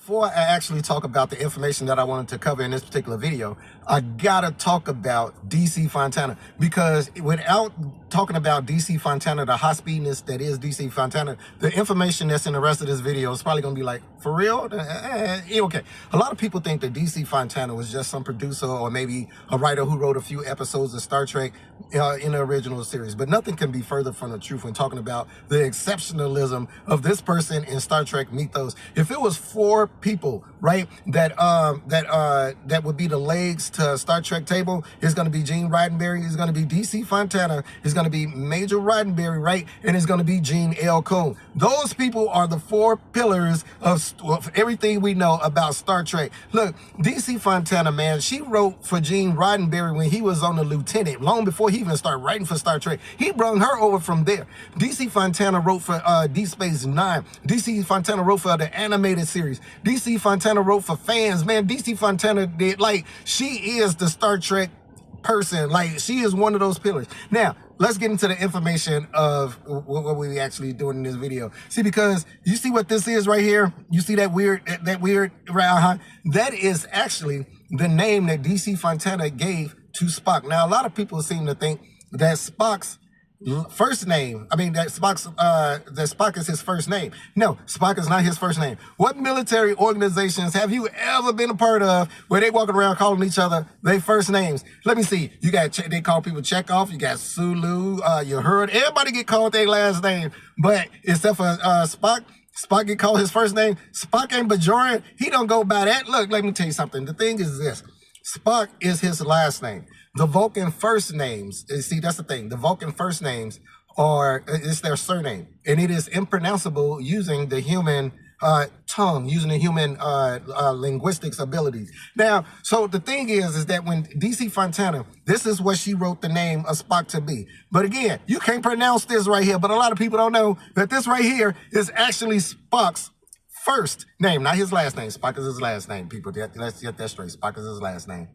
before I actually talk about the information that I wanted to cover in this particular video, I gotta talk about DC Fontana, because without talking about DC Fontana, the hot speedness that is DC Fontana, the information that's in the rest of this video is probably gonna be like, for real? Okay. A lot of people think that DC Fontana was just some producer or maybe a writer who wrote a few episodes of Star Trek in the original series, but nothing can be further from the truth when talking about the exceptionalism of this person in Star Trek mythos. If it was 4 people, right, that would be the legs to Star Trek table, it's going to be Gene Roddenberry, it's going to be DC Fontana, it's going to be Major Roddenberry, right, and it's going to be Gene L. Coon. Those people are the 4 pillars of everything we know about Star Trek. Look, DC Fontana, man, she wrote for Gene Roddenberry when he was on the Lieutenant, long before he even started writing for Star Trek. He brought her over from there. DC Fontana wrote for Deep Space Nine. DC Fontana wrote for the animated series. DC Fontana wrote for fans, man. DC Fontana did, like, she is the Star Trek person. Like, she is one of those pillars. Now, let's get into the information of what we actually doing in this video. See, because you see what this is right here? You see that weird right? That is actually the name that DC Fontana gave to Spock. Now, a lot of people seem to think that Spock's first name, that Spock is his first name. No, Spock is not his first name. What military organizations have you ever been a part of where they walking around calling each other their first names? Let me see. You got, they call people Chekhov, you got Sulu, you heard, everybody get called their last name, but except for Spock. Spock get called his first name. Spock ain't Bajoran. He don't go by that. Look, let me tell you something. The thing is this. Spock is his last name. The Vulcan first names, see, that's the thing. The Vulcan first names it's their surname. And it is impronounceable using the human tongue, using the human linguistics abilities. Now, so the thing is that when DC Fontana, this is what she wrote the name of Spock to be. But again, you can't pronounce this right here, but a lot of people don't know that this right here is actually Spock's first name, not his last name. Spock is his last name, people. Let's get that straight. Spock is his last name.